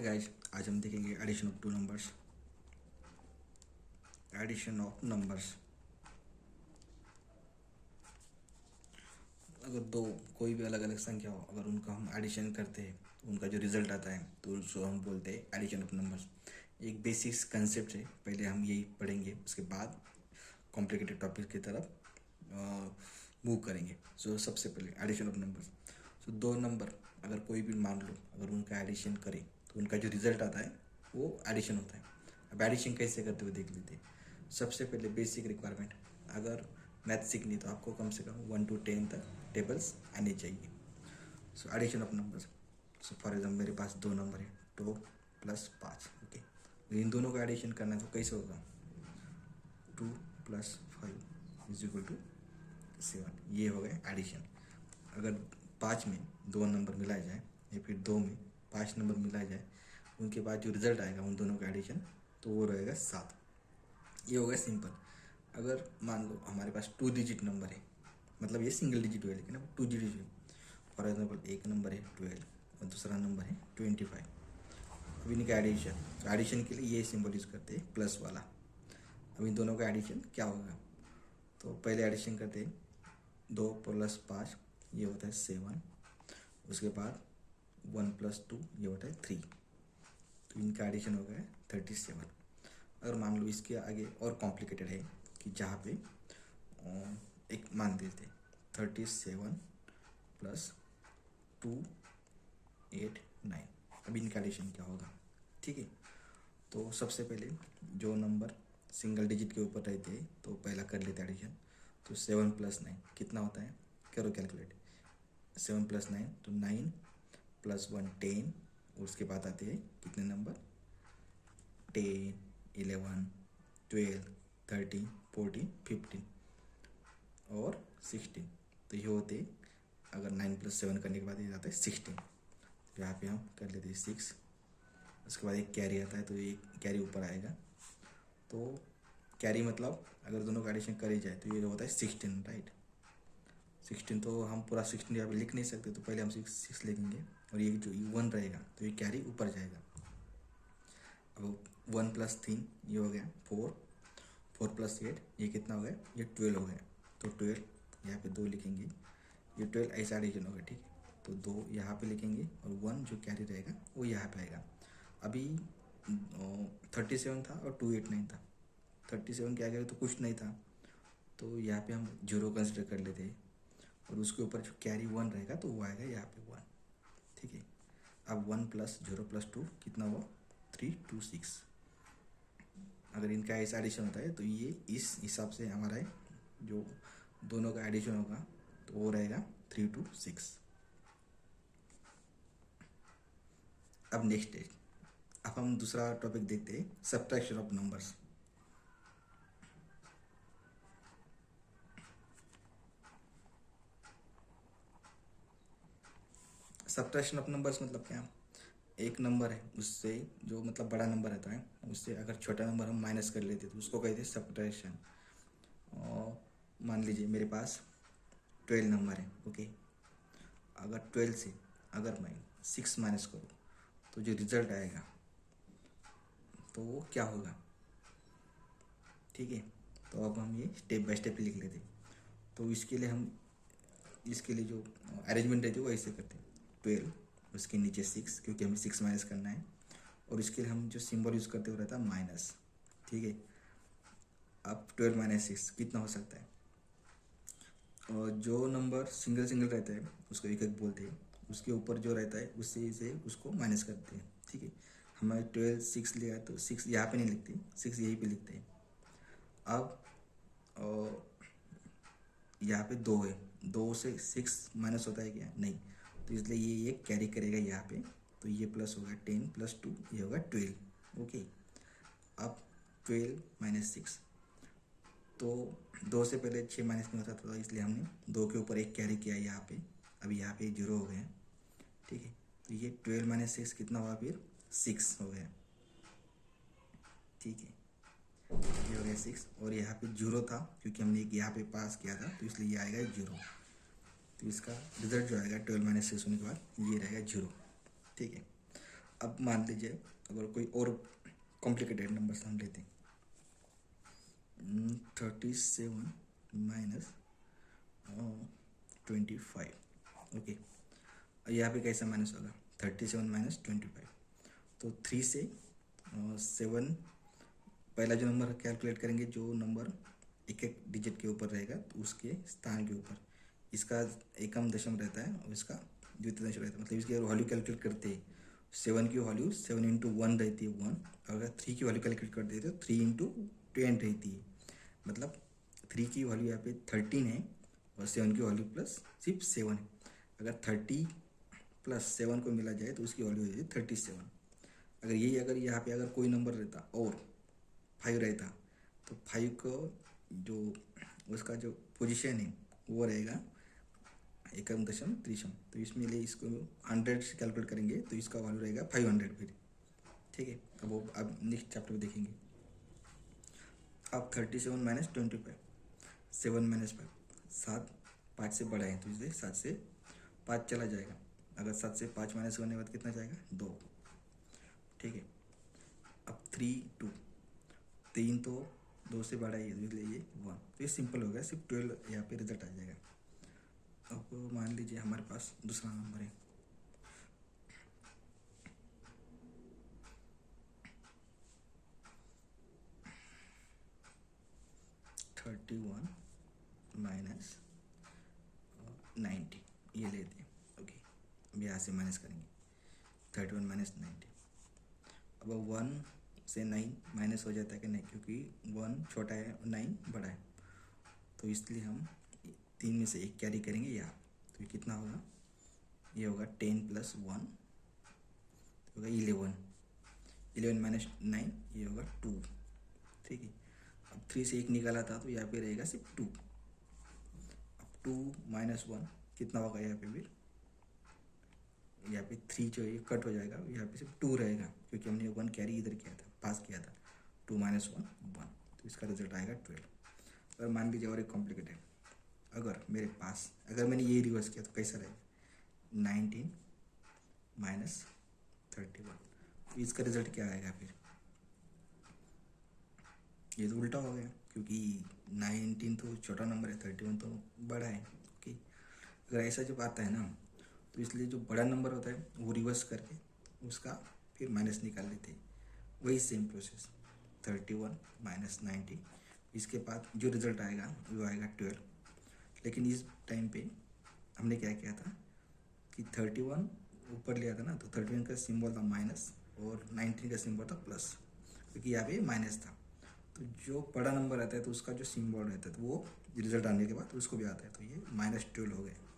Hi guys, आज हम देखेंगे addition of two numbers. Addition of numbers, अगर दो कोई भी अलग अलग संख्या हो, अगर उनका हम एडिशन करते हैं तो उनका जो रिजल्ट आता है तो उसको हम बोलते हैं एडिशन ऑफ नंबर्स। एक बेसिक्स कंसेप्ट है, पहले हम यही पढ़ेंगे, उसके बाद कॉम्प्लिकेटेड टॉपिक की तरफ मूव करेंगे। सो सबसे पहले एडिशन ऑफ नंबर्स। सो दो नंबर अगर कोई भी मान लो, अगर उनका एडिशन करें तो उनका जो रिजल्ट आता है वो एडिशन होता है। अब एडिशन कैसे करते हुए देख लेते हैं। सबसे पहले बेसिक रिक्वायरमेंट, अगर मैथ सीखनी तो आपको कम से कम 1 to 10 तक टेबल्स आनी चाहिए। So addition of numbers. So for example मेरे पास दो नंबर है 2 + 5। ओके, इन दोनों का एडिशन करना है तो कैसे होगा। 2 + 5 = 7। ये हो गया एडिशन। अगर 5 में 2 नंबर मिलाया जाए या फिर 2 में 5 नंबर मिलाया जाए, उनके बाद जो रिजल्ट आएगा उन दोनों का एडिशन, तो वो रहेगा 7। ये हो गया सिंपल। अगर मान लो हमारे पास 2 डिजिट नंबर है, मतलब ये सिंगल डिजिट हुआ, लेकिन अब 2 डिजिट है। फॉर एग्जाम्पल एक नंबर है 12 और दूसरा नंबर है 25। अब इनका एडिशन के लिए ये सिंबल यूज़ करते हैं प्लस वाला। अब इन दोनों का एडिशन क्या होगा, तो पहले एडिशन करते हैं 2 + 5, ये होता है 7। उसके बाद 1 + 2, ये होता है 3। तो इनका एडिशन हो गया 37। अगर मान लो इसके आगे और कॉम्प्लिकेटेड है कि जहाँ पे एक मान देते 37 + 2 8 9। अब इनका एडिशन क्या होगा। ठीक है, तो सबसे पहले जो नंबर सिंगल डिजिट के ऊपर रहते हैं तो पहला कर लेते एडिशन। तो 7 + 9 कितना होता है, करो कैलकुलेट। 7 + 9 तो 9 + 1 10। उसके बाद आते हैं कितने नंबर, 10 11 12 13 14 15 और 16। तो ये होते, अगर 9 + 7 करने के बाद ये आता है 16। तो यहाँ पे हम कर लेते हैं 6। उसके बाद एक कैरी आता है तो ये कैरी ऊपर आएगा। तो कैरी मतलब अगर दोनों का एडिशन करी जाए तो ये होता है 16, राइट। 16 तो हम पूरा 16 यहाँ पे लिख नहीं सकते, तो पहले हम 6 लिखेंगे और ये जो 1 रहेगा तो ये कैरी ऊपर जाएगा। अब 1 + 3 ये हो गया 4। 4 + 8 ये कितना हो गया, ये 12 हो गया। तो 12 यहाँ पे 2 लिखेंगे, ये 12 ऐसा एडिशन होगा। ठीक है, तो 2 यहाँ पे लिखेंगे और 1 जो कैरी रहेगा वो यहाँ पे आएगा। अभी 37 था और 289 था। 37 के आगे तो कुछ नहीं था, तो यहाँ पे हम 0 कंसिडर कर लेते हैं और उसके ऊपर जो कैरी 1 रहेगा तो वो आएगा यहाँ पे 1। ठीक है, अब 1 + 0 + 2 कितना हुआ, 3 2 6। अगर इनका ऐसा एडिशन होता है तो ये इस हिसाब से हमारा है, जो दोनों का एडिशन होगा तो वो रहेगा 3 2 6। अब नेक्स्ट है, अब हम दूसरा टॉपिक देखते हैं, subtraction of numbers. Subtraction of numbers मतलब क्या, एक नंबर है उससे जो मतलब बड़ा नंबर रहता है उससे अगर छोटा नंबर हम माइनस कर लेते तो उसको कहते हैं सब्ट्रैक्शन। और मान लीजिए मेरे पास 12 नंबर है। ओके, अगर 12 से अगर मैं 6 माइनस करूँ तो जो रिजल्ट आएगा तो वो क्या होगा। ठीक है, तो अब हम ये स्टेप बाय स्टेप लिख लेते हैं। तो इसके लिए जो अरेंजमेंट रहती है वो ऐसे करते हैं, 12 उसके नीचे 6 क्योंकि हमें 6 माइनस करना है, और इसके लिए हम जो सिंबल यूज़ करते हुए रहता है माइनस। ठीक है, अब 12 - 6 कितना हो सकता है। और जो नंबर सिंगल सिंगल रहता है उसको एक एक बोलते हैं, उसके ऊपर जो रहता है उससे से उसको माइनस करते हैं। ठीक है, हमें 12 6 लिया है तो 6 यहाँ पे नहीं लिखते, 6 यहीं पे लिखते हैं। अब यहाँ पे 2 है, 2 से 6 माइनस होता है क्या, नहीं, तो इसलिए ये कैरी करेगा यहाँ पे, तो ये प्लस होगा 10 + 2 ये होगा 12। ओके, अब 12 - 6, तो 2 से पहले 6 माइनस नहीं होता था, इसलिए हमने 2 के ऊपर एक कैरी किया यहाँ पे। अब यहाँ पे 0 हो गया। ठीक है, तो ये 12 - 6 कितना हुआ, फिर 6 हो गया। ठीक है, ये हो गया 6, और यहाँ पे 0 था क्योंकि हमने एक यहाँ पे पास किया था तो इसलिए ये आएगा 0। तो इसका रिजल्ट जो आएगा 12 - 6 होने के बाद ये रहेगा 0। ठीक है, अब मान लीजिए अगर कोई और कॉम्प्लिकेटेड नंबर्स हम लेते हैं, 37 माइनस 25, ओके। यहाँ पे कैसा माइनस होगा, 37 माइनस 25, तो 3 से 7, पहला जो नंबर कैलकुलेट करेंगे, जो नंबर एक एक डिजिट के ऊपर रहेगा तो उसके स्थान के ऊपर इसका एकम दशम रहता है और इसका द्वितीय दशम रहता है, मतलब इसकी वैल्यू कैलकुलेट करते हैं 7 की वैल्यू 7 इंटू 1 रहती है 1, और अगर 3 की वैल्यू कैलकुलेट करते हैं तो 3 इंटू 10 रहती है, मतलब 3 की वैल्यू यहाँ पे 13 है और 7 की वैल्यू प्लस सिर्फ 7 है। अगर 30 प्लस 7 को मिला जाए तो उसकी वैल्यू हो जाएगी 37। अगर यही अगर यहाँ पे अगर कोई नंबर रहता और 5 रहता तो 5 को जो उसका जो पोजीशन है वो रहेगा एकम दशम त्रिशम, तो इसमें लिए इसको 100 से कैलकुलेट करेंगे तो इसका वैल्यू रहेगा 500 फिर, ठीक है। अब वो अब नेक्स्ट चैप्टर में देखेंगे। अब 37 माइनस 25, 7 माइनस 5, 7 5 से बड़ा है तो इसलिए 7 से 5 चला जाएगा, अगर 7 से 5 माइनस होने के बाद कितना जाएगा 2, ठीक है। अब 3 2, 3 तो 2 से बड़ा है इसलिए ये 1, तो ये सिंपल हो गया, सिर्फ 12 यहाँ पे रिजल्ट आ जाएगा। अब मान लीजिए हमारे पास दूसरा नंबर है, (31 माइनस 90), ये लेते हैं, ओके। अब यहाँ से माइनस करेंगे 31 माइनस 90। अब 1 से 9 माइनस हो जाता है कि नहीं, क्योंकि 1 छोटा है और 9 बड़ा है, तो इसलिए हम 3 में से 1 कैरी करेंगे यहाँ, तो ये कितना होगा, ये होगा 10 प्लस 1 होगा 11, 11 माइनस 9 ये होगा 2, ठीक है। अब 3 से 1 निकाला था तो यहाँ पे रहेगा सिर्फ 2। अब 2 माइनस 1 कितना होगा, यहाँ पे फिर यहाँ पे 3 जो है कट हो जाएगा, यहाँ पे सिर्फ 2 रहेगा क्योंकि हमने 1 कैरी इधर किया था, पास किया था। 2 माइनस 1 1, तो इसका रिजल्ट आएगा 12। और मान लीजिए और एक कॉम्प्लिकेटेड, अगर मेरे पास अगर मैंने ये रिवर्स किया तो कैसा रहेगा, 19 माइनस 31, तो इसका रिजल्ट क्या आएगा फिर, ये तो उल्टा हो गया क्योंकि 19 तो छोटा नंबर है, 31 तो बड़ा है, ओके। अगर ऐसा जब आता है ना तो इसलिए जो बड़ा नंबर होता है वो रिवर्स करके उसका फिर माइनस निकाल लेते हैं, वही सेम प्रोसेस 31 माइनस 90, इसके बाद जो रिज़ल्ट आएगा वो आएगा 12। लेकिन इस टाइम पे हमने क्या किया था कि 31 ऊपर लिया था ना, तो 31 का सिंबल था माइनस और 19 का सिंबल था प्लस, क्योंकि यहाँ पे माइनस था। तो जो बड़ा नंबर आता है तो उसका जो सिंबल रहता है तो वो रिजल्ट आने के बाद उसको भी आता है, तो ये -12 हो गया।